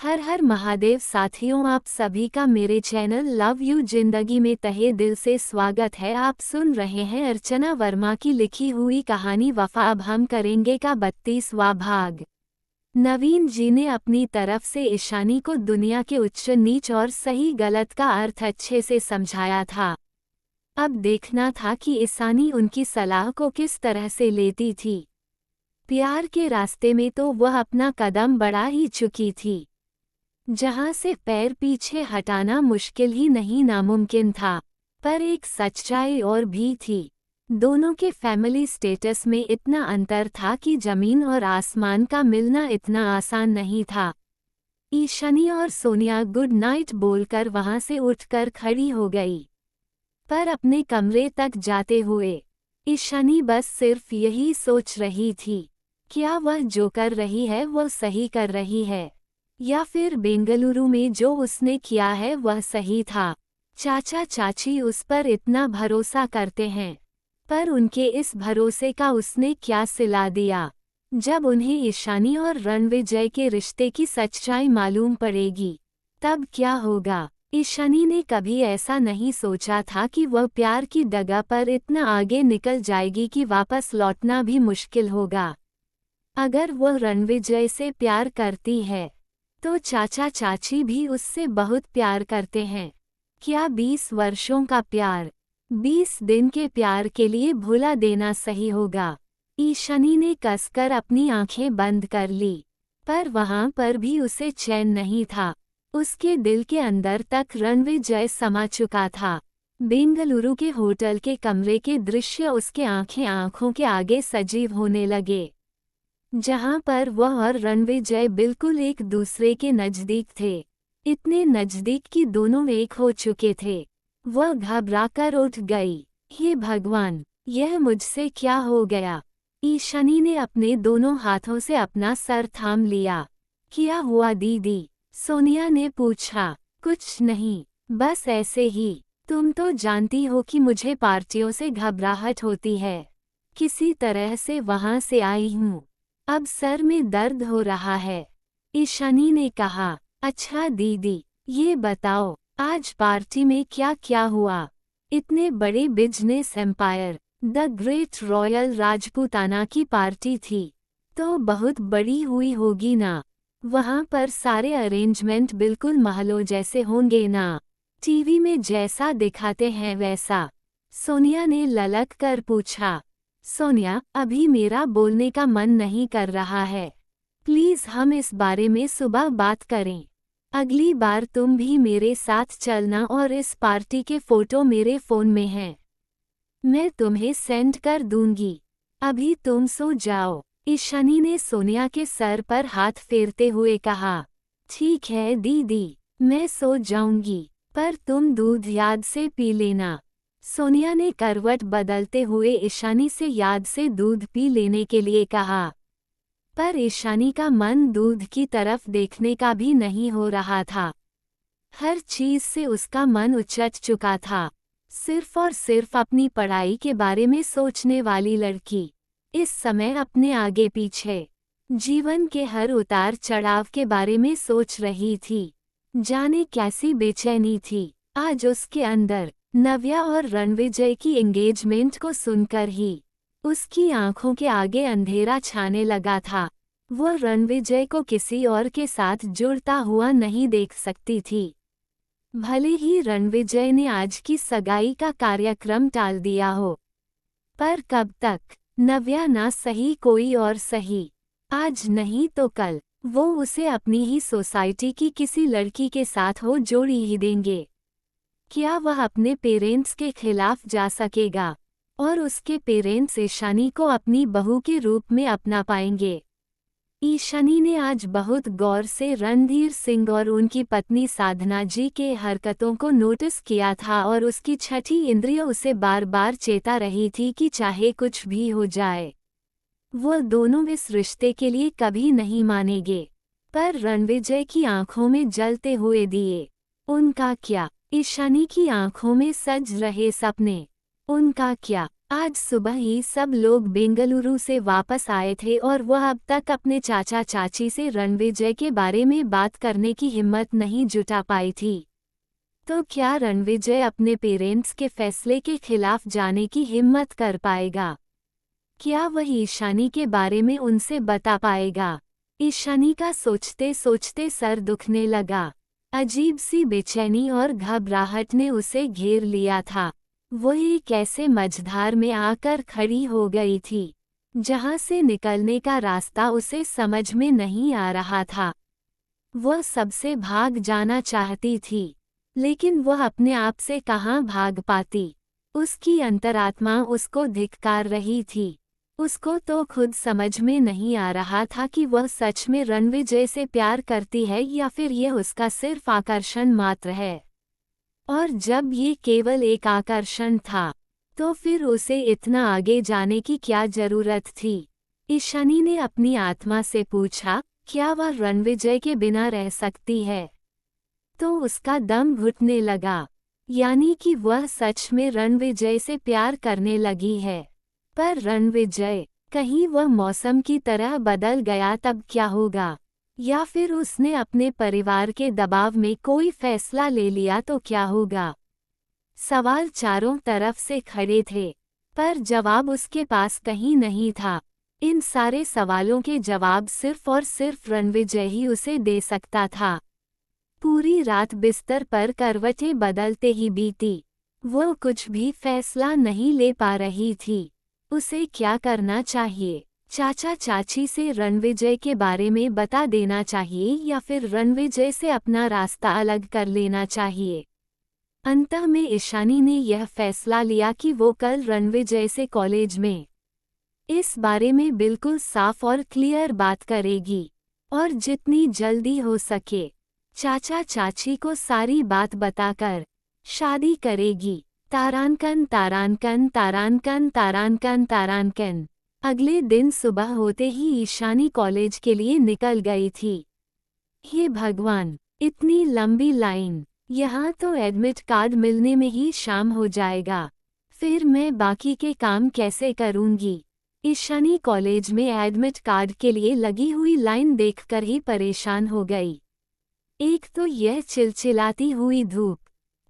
हर हर महादेव साथियों, आप सभी का मेरे चैनल लव यू जिंदगी में तहे दिल से स्वागत है। आप सुन रहे हैं अर्चना वर्मा की लिखी हुई कहानी वफा। अब हम करेंगे का 32वां भाग। नवीन जी ने अपनी तरफ से ईशानी को दुनिया के उच्च नीच और सही गलत का अर्थ अच्छे से समझाया था। अब देखना था कि ईशानी उनकी सलाह को किस तरह से लेती थी। प्यार के रास्ते में तो वह अपना कदम बढ़ा ही चुकी थी, जहां से पैर पीछे हटाना मुश्किल ही नहीं नामुमकिन था। पर एक सच्चाई और भी थी। दोनों के फैमिली स्टेटस में इतना अंतर था कि जमीन और आसमान का मिलना इतना आसान नहीं था। ईशानी और सोनिया गुड नाइट बोलकर वहां से उठकर खड़ी हो गई, पर अपने कमरे तक जाते हुए ईशानी बस सिर्फ यही सोच रही थी, क्या वह जो कर रही है वह सही कर रही है, या फिर बेंगलुरु में जो उसने किया है वह सही था। चाचा चाची उस पर इतना भरोसा करते हैं, पर उनके इस भरोसे का उसने क्या सिला दिया। जब उन्हें ईशानी और रणविजय के रिश्ते की सच्चाई मालूम पड़ेगी तब क्या होगा। ईशानी ने कभी ऐसा नहीं सोचा था कि वह प्यार की डगा पर इतना आगे निकल जाएगी कि वापस लौटना भी मुश्किल होगा। अगर वह रणविजय से प्यार करती है तो चाचा चाची भी उससे बहुत प्यार करते हैं। क्या 20 वर्षों का प्यार 20 दिन के प्यार के लिए भुला देना सही होगा। ईशानी ने कसकर अपनी आंखें बंद कर ली, पर वहां पर भी उसे चैन नहीं था। उसके दिल के अंदर तक रणविजय समा चुका था। बेंगलुरु के होटल के कमरे के दृश्य उसके आंखों के आगे सजीव होने लगे, जहां पर वह और रणविजय बिल्कुल एक दूसरे के नजदीक थे। इतने नजदीक कि दोनों एक हो चुके थे। वह घबराकर उठ गई। हे भगवान, यह मुझसे क्या हो गया। ईशानी ने अपने दोनों हाथों से अपना सर थाम लिया। क्या हुआ दीदी? सोनिया ने पूछा। कुछ नहीं, बस ऐसे ही। तुम तो जानती हो कि मुझे पार्टियों से घबराहट होती है। किसी तरह से वहां से आई हूँ। अब सर में दर्द हो रहा है, ईशानी ने कहा। अच्छा दीदी, ये बताओ आज पार्टी में क्या क्या हुआ। इतने बड़े business empire the great royal Rajputana की पार्टी थी, तो बहुत बड़ी हुई होगी ना। वहां पर सारे अरेंजमेंट बिल्कुल महलों जैसे होंगे ना, टीवी में जैसा दिखाते हैं वैसा। सोनिया ने ललक कर पूछा। सोनिया, अभी मेरा बोलने का मन नहीं कर रहा है। प्लीज हम इस बारे में सुबह बात करें। अगली बार तुम भी मेरे साथ चलना और इस पार्टी के फोटो मेरे फोन में हैं। मैं तुम्हें सेंड कर दूंगी। अभी तुम सो जाओ, ईशानी ने सोनिया के सर पर हाथ फेरते हुए कहा। ठीक है दीदी, मैं सो जाऊंगी, पर तुम दूध याद से पी लेना। सोनिया ने करवट बदलते हुए ईशानी से याद से दूध पी लेने के लिए कहा, पर ईशानी का मन दूध की तरफ देखने का भी नहीं हो रहा था। हर चीज से उसका मन उचट चुका था। सिर्फ और सिर्फ अपनी पढ़ाई के बारे में सोचने वाली लड़की इस समय अपने आगे पीछे जीवन के हर उतार चढ़ाव के बारे में सोच रही थी। जाने कैसी बेचैनी थी आज उसके अंदर। नव्या और रणविजय की एंगेजमेंट को सुनकर ही उसकी आंखों के आगे अंधेरा छाने लगा था। वह रणविजय को किसी और के साथ जुड़ता हुआ नहीं देख सकती थी। भले ही रणविजय ने आज की सगाई का कार्यक्रम टाल दिया हो, पर कब तक। नव्या ना सही कोई और सही, आज नहीं तो कल वो उसे अपनी ही सोसाइटी की किसी लड़की के साथ हो जोड़ी ही देंगे। क्या वह अपने पेरेंट्स के खिलाफ जा सकेगा और उसके पेरेंट्स ईशानी को अपनी बहू के रूप में अपना पाएंगे। ईशानी ने आज बहुत गौर से रणधीर सिंह और उनकी पत्नी साधना जी के हरकतों को नोटिस किया था, और उसकी छठी इंद्रिय उसे बार बार चेता रही थी कि चाहे कुछ भी हो जाए वो दोनों इस रिश्ते के लिए कभी नहीं मानेंगे। पर रणविजय की आंखों में जलते हुए दिए, उनका क्या। ईशानी की आंखों में सज रहे सपने, उनका क्या। आज सुबह ही सब लोग बेंगलुरु से वापस आए थे और वह अब तक अपने चाचा चाची से रणविजय के बारे में बात करने की हिम्मत नहीं जुटा पाई थी। तो क्या रणविजय अपने पेरेंट्स के फैसले के खिलाफ जाने की हिम्मत कर पाएगा? क्या वह ईशानी के बारे में उनसे बता पाएगा? ईशानी का सोचते सोचते सर दुखने लगा। अजीब सी बेचैनी और घबराहट ने उसे घेर लिया था। वो एक ऐसे मझधार में आकर खड़ी हो गई थी जहां से निकलने का रास्ता उसे समझ में नहीं आ रहा था। वह सबसे भाग जाना चाहती थी, लेकिन वह अपने आप से कहाँ भाग पाती। उसकी अंतरात्मा उसको धिक्कार रही थी। उसको तो खुद समझ में नहीं आ रहा था कि वह सच में रणविजय से प्यार करती है या फिर यह उसका सिर्फ आकर्षण मात्र है। और जब ये केवल एक आकर्षण था, तो फिर उसे इतना आगे जाने की क्या जरूरत थी? ईशानी ने अपनी आत्मा से पूछा, क्या वह रणविजय के बिना रह सकती है? तो उसका दम घुटने लगा। यानी कि वह सच में रणविजय से प्यार करने लगी है। पर रणविजय, कहीं वह मौसम की तरह बदल गया तब क्या होगा? या फिर उसने अपने परिवार के दबाव में कोई फैसला ले लिया तो क्या होगा? सवाल चारों तरफ से खड़े थे, पर जवाब उसके पास कहीं नहीं था। इन सारे सवालों के जवाब सिर्फ और सिर्फ रणविजय ही उसे दे सकता था। पूरी रात बिस्तर पर करवटें बदलते ही बीती। वो कुछ भी फैसला नहीं ले पा रही थी। उसे क्या करना चाहिए? चाचा चाची से रणविजय के बारे में बता देना चाहिए या फिर रणविजय से अपना रास्ता अलग कर लेना चाहिए? अंतः में ईशानी ने यह फैसला लिया कि वो कल रणविजय से कॉलेज में इस बारे में बिल्कुल साफ और क्लियर बात करेगी और जितनी जल्दी हो सके चाचा चाची को सारी बात बताकर शादी करेगी। तारांकन तारांकन तारांकन तारांकन तारांकन। अगले दिन सुबह होते ही ईशानी कॉलेज के लिए निकल गई थी। हे भगवान, इतनी लंबी लाइन! यहाँ तो एडमिट कार्ड मिलने में ही शाम हो जाएगा। फिर मैं बाकी के काम कैसे करूँगी? ईशानी कॉलेज में एडमिट कार्ड के लिए लगी हुई लाइन देखकर ही परेशान हो गई। एक तो यह चिलचिलाती हुई धूप,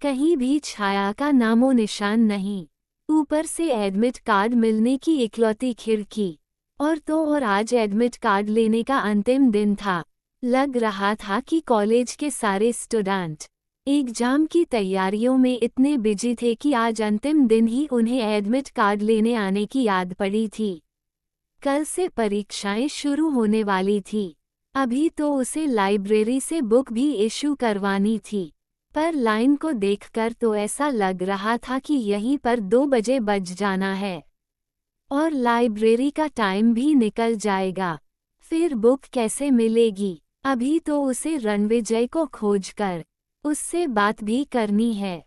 कहीं भी छाया का नामो निशान नहीं, ऊपर से एडमिट कार्ड मिलने की इकलौती खिड़की, और तो और आज एडमिट कार्ड लेने का अंतिम दिन था। लग रहा था कि कॉलेज के सारे स्टूडेंट एग्जाम की तैयारियों में इतने बिजी थे कि आज अंतिम दिन ही उन्हें एडमिट कार्ड लेने आने की याद पड़ी थी। कल से परीक्षाएं शुरू होने वाली थी। अभी तो उसे लाइब्रेरी से बुक भी इशू करवानी थी, पर लाइन को देखकर तो ऐसा लग रहा था कि यहीं पर 2 बजे बज जाना है और लाइब्रेरी का टाइम भी निकल जाएगा। फिर बुक कैसे मिलेगी? अभी तो उसे रणविजय को खोजकर उससे बात भी करनी है।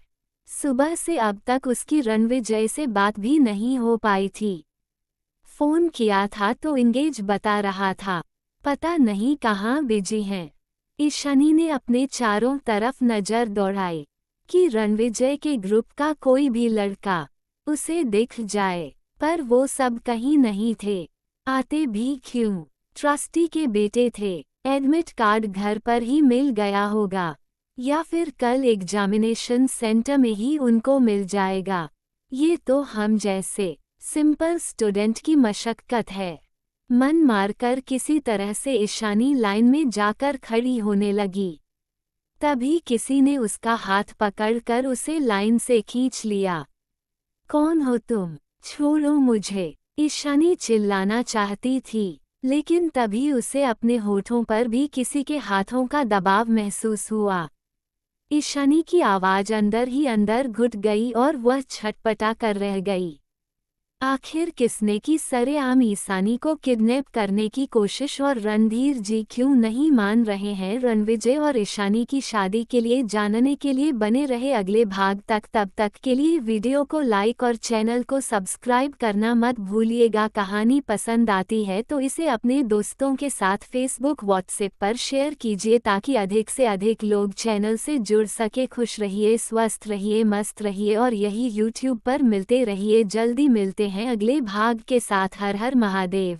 सुबह से अब तक उसकी रणविजय से बात भी नहीं हो पाई थी। फोन किया था तो इंगेज बता रहा था, पता नहीं कहाँ बिजी हैं। ईशानी ने अपने चारों तरफ नजर दौड़ाई कि रणविजय के ग्रुप का कोई भी लड़का उसे दिख जाए, पर वो सब कहीं नहीं थे। आते भी क्यों? ट्रस्टी के बेटे थे। एडमिट कार्ड घर पर ही मिल गया होगा या फिर कल एग्जामिनेशन सेंटर में ही उनको मिल जाएगा। ये तो हम जैसे सिंपल स्टूडेंट की मशक्कत है। मन मारकर किसी तरह से ईशानी लाइन में जाकर खड़ी होने लगी। तभी किसी ने उसका हाथ पकड़कर उसे लाइन से खींच लिया। कौन हो तुम? छोड़ो मुझे! ईशानी चिल्लाना चाहती थी, लेकिन तभी उसे अपने होठों पर भी किसी के हाथों का दबाव महसूस हुआ। ईशानी की आवाज अंदर ही अंदर घुट गई और वह छटपटा कर रह गई। आखिर किसने की सरेआम ईशानी को किडनैप करने की कोशिश और रणधीर जी क्यों नहीं मान रहे हैं रणविजय और ईशानी की शादी के लिए जानने के लिए बने रहे अगले भाग तक। तब तक के लिए वीडियो को लाइक और चैनल को सब्सक्राइब करना मत भूलिएगा। कहानी पसंद आती है तो इसे अपने दोस्तों के साथ फेसबुक व्हाट्सएप पर शेयर कीजिए ताकि अधिक से अधिक लोग चैनल से जुड़ सके। खुश रहिए, स्वस्थ रहिए, मस्त रहिए और यही यूट्यूब पर मिलते रहिए। जल्दी मिलते हैं अगले भाग के साथ। हर हर महादेव।